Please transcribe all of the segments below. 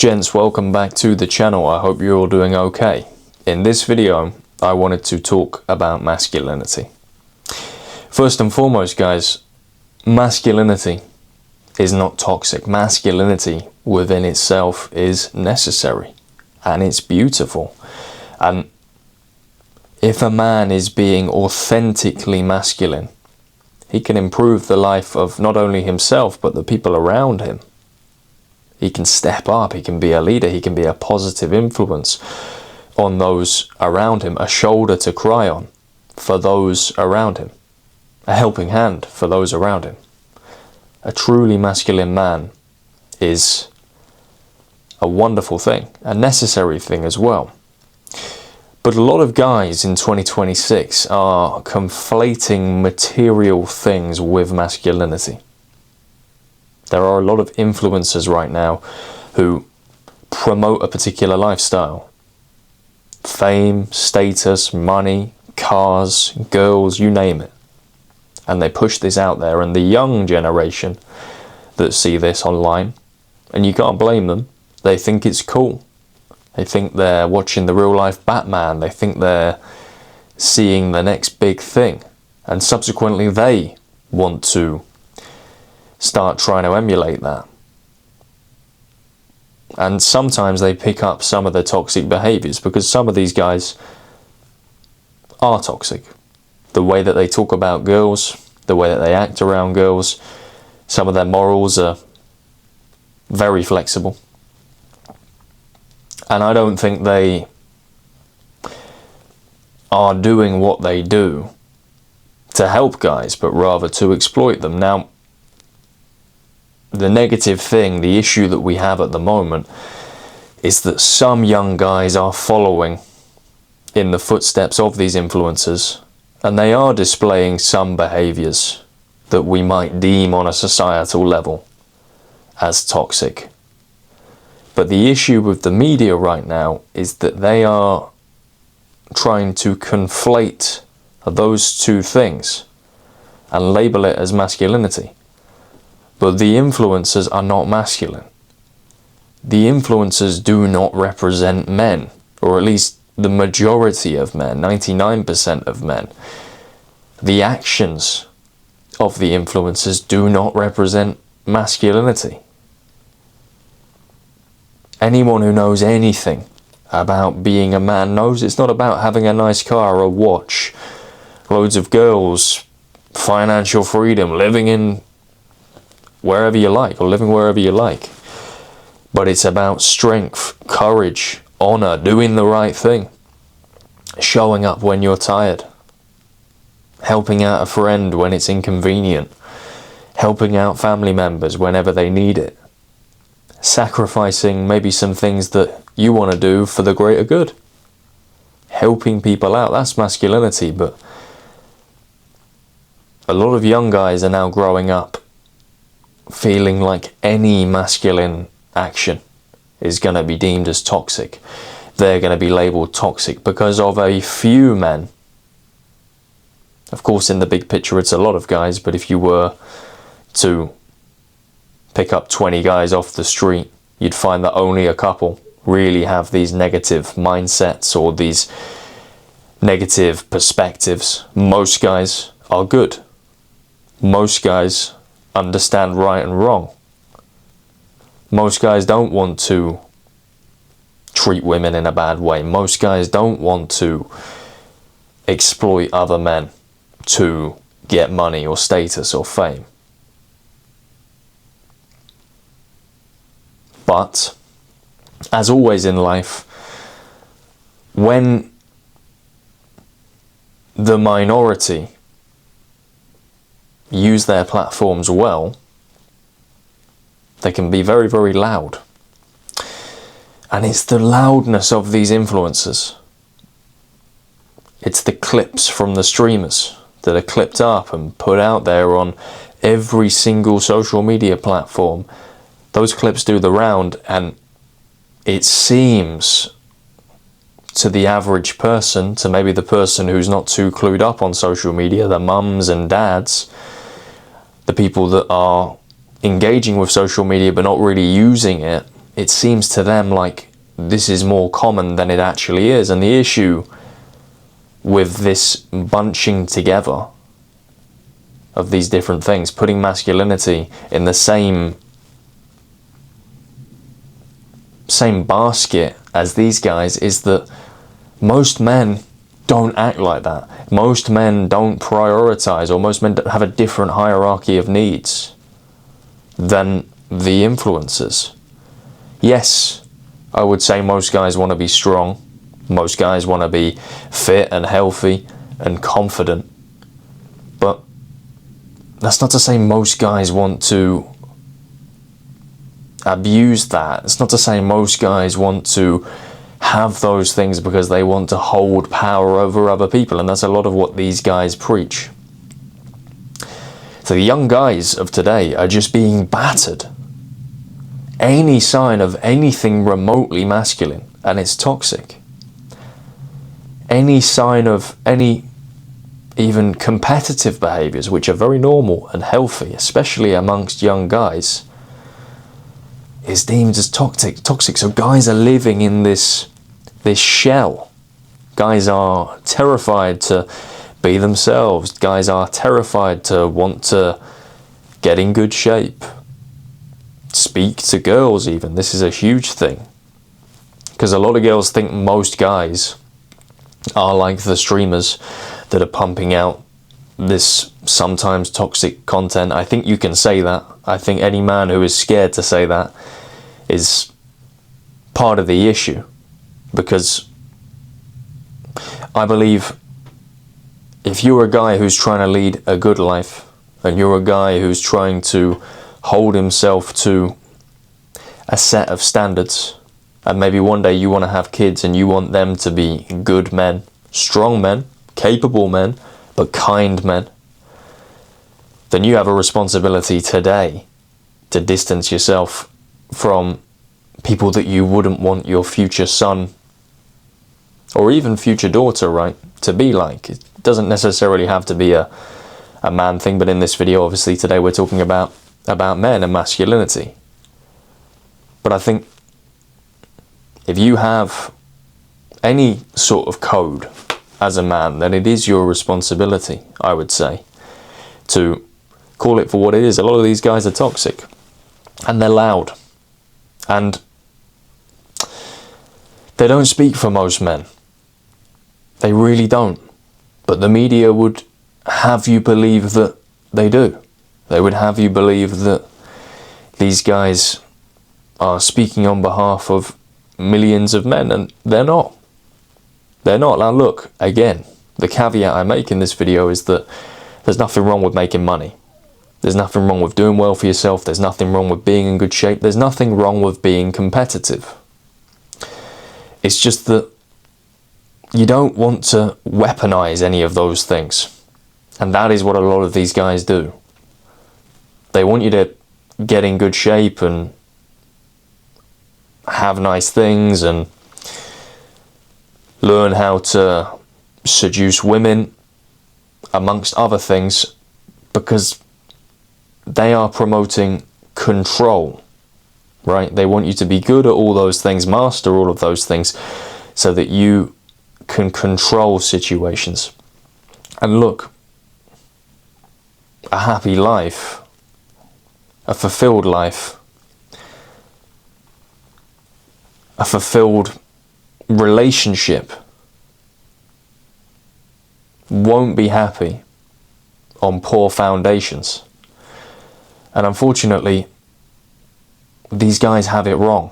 Gents, welcome back to the channel. I hope you're all doing okay. In this video, I wanted to talk about masculinity. First and foremost, guys, masculinity is not toxic. Masculinity within itself is necessary and it's beautiful. And if a man is being authentically masculine, he can improve the life of not only himself but the people around him. He can step up, he can be a leader, he can be a positive influence on those around him, a shoulder to cry on for those around him, a helping hand for those around him. A truly masculine man is a wonderful thing, a necessary thing as well. But a lot of guys in 2026 are conflating material things with masculinity. There are a lot of influencers right now who promote a particular lifestyle. Fame, status, money, cars, girls, you name it. And they push this out there, and the young generation that see this online, and you can't blame them, they think it's cool. They think they're watching the real life Batman, they think they're seeing the next big thing, and subsequently they want to start trying to emulate that. And sometimes they pick up some of the toxic behaviors because some of these guys are toxic. The way that they talk about girls, the way that they act around girls, some of their morals are very flexible. And I don't think they are doing what they do to help guys, but rather to exploit them. Now, the negative thing, the issue that we have at the moment, is that some young guys are following in the footsteps of these influencers, and they are displaying some behaviors that we might deem on a societal level as toxic. But the issue with the media right now is that they are trying to conflate those two things and label it as masculinity. But the influencers are not masculine. The influencers do not represent men, or at least the majority of men, 99% of men. The actions of the influencers do not represent masculinity. Anyone who knows anything about being a man knows it's not about having a nice car, a watch, loads of girls, financial freedom, living in wherever you like, or living wherever you like. But it's about strength, courage, honor, doing the right thing, showing up when you're tired, helping out a friend when it's inconvenient, helping out family members whenever they need it, sacrificing maybe some things that you want to do for the greater good, helping people out. That's masculinity. But a lot of young guys are now growing up feeling like any masculine action is going to be deemed as toxic. They're going to be labelled toxic because of a few men. Of course, in the big picture, it's a lot of guys, but if you were to pick up 20 guys off the street, you'd find that only a couple really have these negative mindsets or these negative perspectives. Most guys are good. Most guys understand right and wrong. Most guys don't want to treat women in a bad way. Most guys don't want to exploit other men to get money or status or fame. But, as always in life, when the minority use their platforms well, they can be very, very loud. And it's the loudness of these influencers. It's the clips from the streamers that are clipped up and put out there on every single social media platform. Those clips do the round, and it seems to the average person, to maybe the person who's not too clued up on social media, the mums and dads, the people that are engaging with social media but not really using it it seems to them like this is more common than it actually is. And the issue with this bunching together of these different things, putting masculinity in the same basket as these guys, is that most men don't act like that. Most men don't prioritize, or most men have a different hierarchy of needs than the influencers. Yes, I would say most guys want to be strong. Most guys want to be fit and healthy and confident. But that's not to say most guys want to abuse that. It's not to say most guys want to have those things because they want to hold power over other people, and that's a lot of what these guys preach. So the young guys of today are just being battered. Any sign of anything remotely masculine, and it's toxic. Any sign of any even competitive behaviors, which are very normal and healthy, especially amongst young guys, is deemed as toxic. So guys are living in this shell. Guys are terrified to be themselves. Guys are terrified to want to get in good shape. Speak to girls even. This is a huge thing. Because a lot of girls think most guys are like the streamers that are pumping out this sometimes toxic content. I think you can say that. I think any man who is scared to say that is part of the issue. Because I believe if you're a guy who's trying to lead a good life, and you're a guy who's trying to hold himself to a set of standards, and maybe one day you want to have kids and you want them to be good men, strong men, capable men, but kind men, then you have a responsibility today to distance yourself from people that you wouldn't want your future son or even future daughter, right, to be like. It doesn't necessarily have to be a man thing, but in this video, obviously, today we're talking about men and masculinity. But I think if you have any sort of code as a man, then it is your responsibility, I would say, to call it for what it is. A lot of these guys are toxic, and they're loud, and they don't speak for most men. They really don't. But the media would have you believe that they do. They would have you believe that these guys are speaking on behalf of millions of men, and they're not. They're not. Now look, again, the caveat I make in this video is that there's nothing wrong with making money. There's nothing wrong with doing well for yourself. There's nothing wrong with being in good shape. There's nothing wrong with being competitive. It's just that you don't want to weaponize any of those things. And that is what a lot of these guys do. They want you to get in good shape and have nice things and learn how to seduce women, amongst other things, because they are promoting control, right? They want you to be good at all those things, master all of those things, so that you can control situations. And look, a happy life, a fulfilled life, a fulfilled relationship won't be happy on poor foundations. And unfortunately, these guys have it wrong.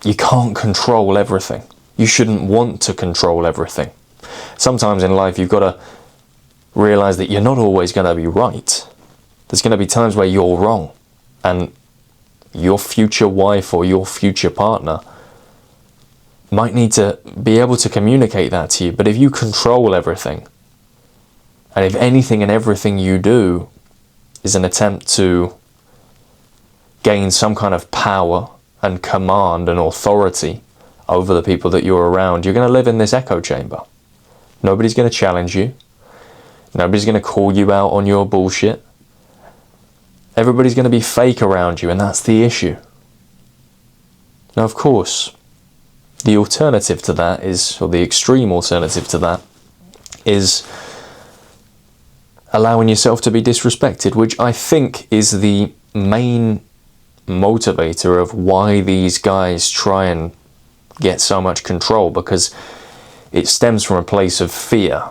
You can't control everything. You shouldn't want to control everything. Sometimes in life you've got to realize that you're not always going to be right. There's going to be times where you're wrong, and your future wife or your future partner might need to be able to communicate that to you. But if you control everything, and if anything and everything you do is an attempt to gain some kind of power and command and authority over the people that you're around, you're going to live in this echo chamber. Nobody's going to challenge you. Nobody's going to call you out on your bullshit. Everybody's going to be fake around you, and that's the issue. Now, of course, the alternative to that is, or the extreme alternative to that, is allowing yourself to be disrespected, which I think is the main motivator of why these guys try and get so much control, because it stems from a place of fear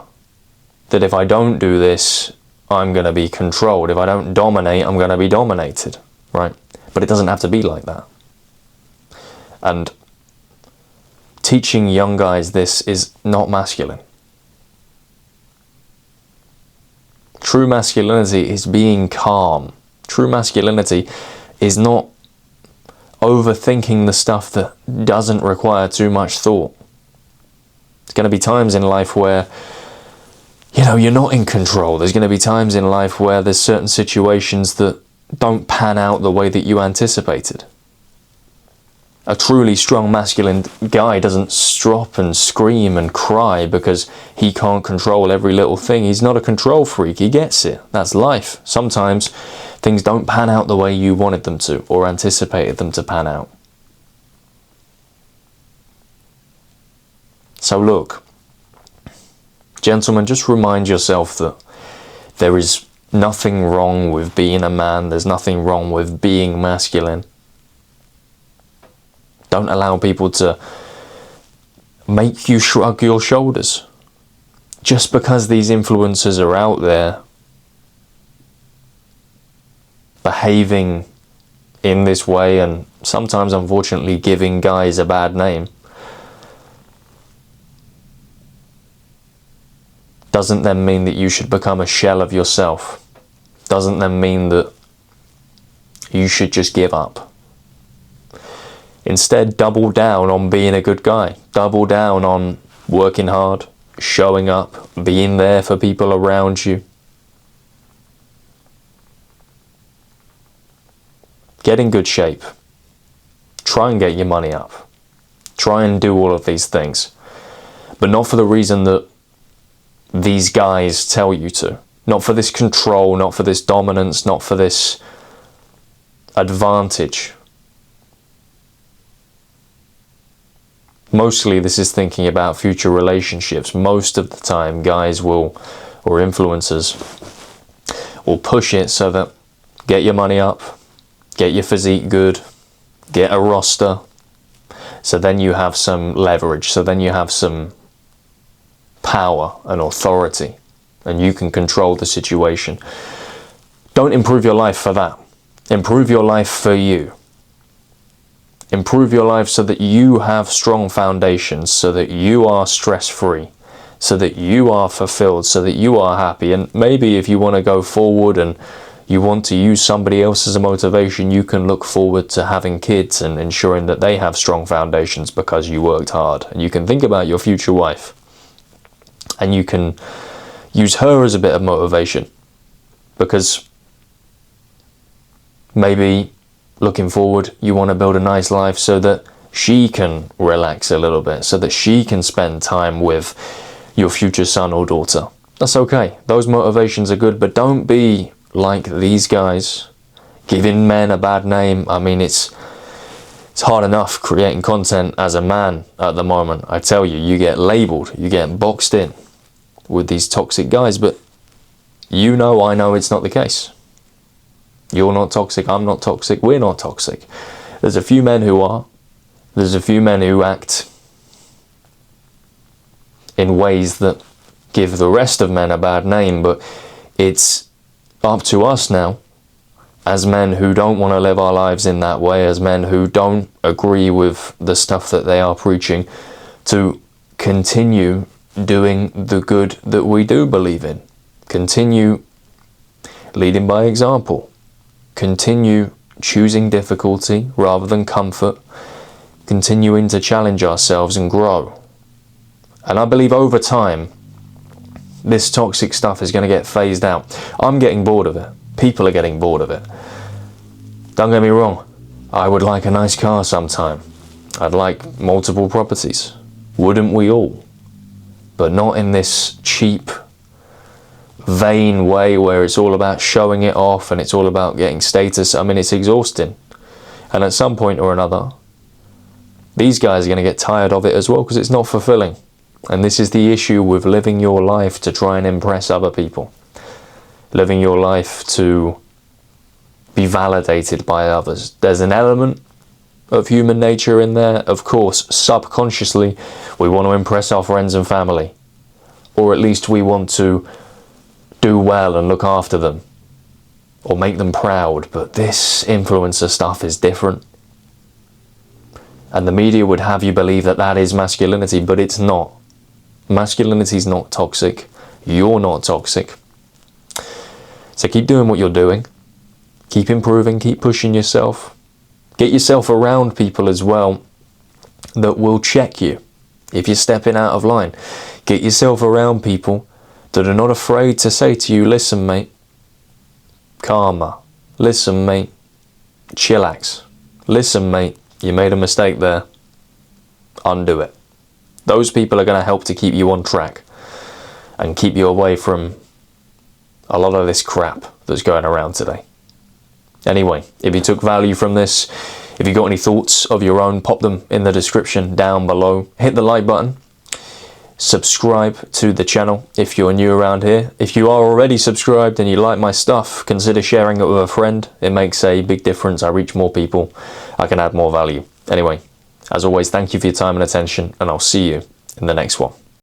that if I don't do this, I'm going to be controlled. If I don't dominate, I'm going to be dominated, right? But it doesn't have to be like that. And teaching young guys this is not masculine. True masculinity is being calm. True masculinity is not overthinking the stuff that doesn't require too much thought. There's going to be times in life where, you're not in control. There's going to be times in life where there's certain situations that don't pan out the way that you anticipated. A truly strong masculine guy doesn't stop and scream and cry because he can't control every little thing. He's not a control freak. He gets it. That's life. Sometimes things don't pan out the way you wanted them to or anticipated them to pan out. So look, gentlemen, just remind yourself that there is nothing wrong with being a man. There's nothing wrong with being masculine. Don't allow people to make you shrug your shoulders. Just because these influencers are out there behaving in this way and sometimes unfortunately giving guys a bad name, doesn't then mean that you should become a shell of yourself. Doesn't then mean that you should just give up. Instead, double down on being a good guy. Double down on working hard, showing up, being there for people around you. Get in good shape. Try and get your money up. Try and do all of these things. But not for the reason that these guys tell you to. Not for this control, not for this dominance, not for this advantage. Mostly this is thinking about future relationships. Most of the time guys will, or influencers, will push it so that get your money up, get your physique good, get a roster, so then you have some leverage, so then you have some power and authority and you can control the situation. Don't improve your life for that. Improve your life for you. Improve your life so that you have strong foundations, so that you are stress-free, so that you are fulfilled, so that you are happy. And maybe if you want to go forward and you want to use somebody else as a motivation, you can look forward to having kids and ensuring that they have strong foundations because you worked hard. And you can think about your future wife and you can use her as a bit of motivation, because maybe looking forward, you want to build a nice life so that she can relax a little bit, so that she can spend time with your future son or daughter. That's okay. Those motivations are good, but don't be like these guys, giving men a bad name. I mean, it's hard enough creating content as a man at the moment. I tell you, you get labeled, you get boxed in with these toxic guys, but I know it's not the case. You're not toxic, I'm not toxic, we're not toxic. There's a few men who are. There's a few men who act in ways that give the rest of men a bad name, but it's up to us now, as men who don't want to live our lives in that way, as men who don't agree with the stuff that they are preaching, to continue doing the good that we do believe in. Continue leading by example. Continue choosing difficulty rather than comfort, continuing to challenge ourselves and grow. And I believe over time, this toxic stuff is going to get phased out. I'm getting bored of it. People are getting bored of it. Don't get me wrong, I would like a nice car sometime. I'd like multiple properties. Wouldn't we all? But not in this cheap, vain way where it's all about showing it off and it's all about getting status. I mean, it's exhausting. And at some point or another, these guys are going to get tired of it as well, because it's not fulfilling. And this is the issue with living your life to try and impress other people. Living your life to be validated by others. There's an element of human nature in there. Of course, subconsciously, we want to impress our friends and family. Or at least we want to do well and look after them. Or make them proud. But this influencer stuff is different. And the media would have you believe that that is masculinity, but it's not. Masculinity is not toxic. You're not toxic. So keep doing what you're doing. Keep improving, keep pushing yourself. Get yourself around people as well that will check you if you're stepping out of line. Get yourself around people that are not afraid to say to you, listen mate, karma. Listen mate, chillax. Listen mate, you made a mistake there. Undo it. Those people are going to help to keep you on track and keep you away from a lot of this crap that's going around today. Anyway, if you took value from this, if you got any thoughts of your own, pop them in the description down below. Hit the like button. Subscribe to the channel if you're new around here. If you are already subscribed and you like my stuff, consider sharing it with a friend. It makes a big difference. I reach more people. I can add more value. Anyway, as always, thank you for your time and attention, and I'll see you in the next one.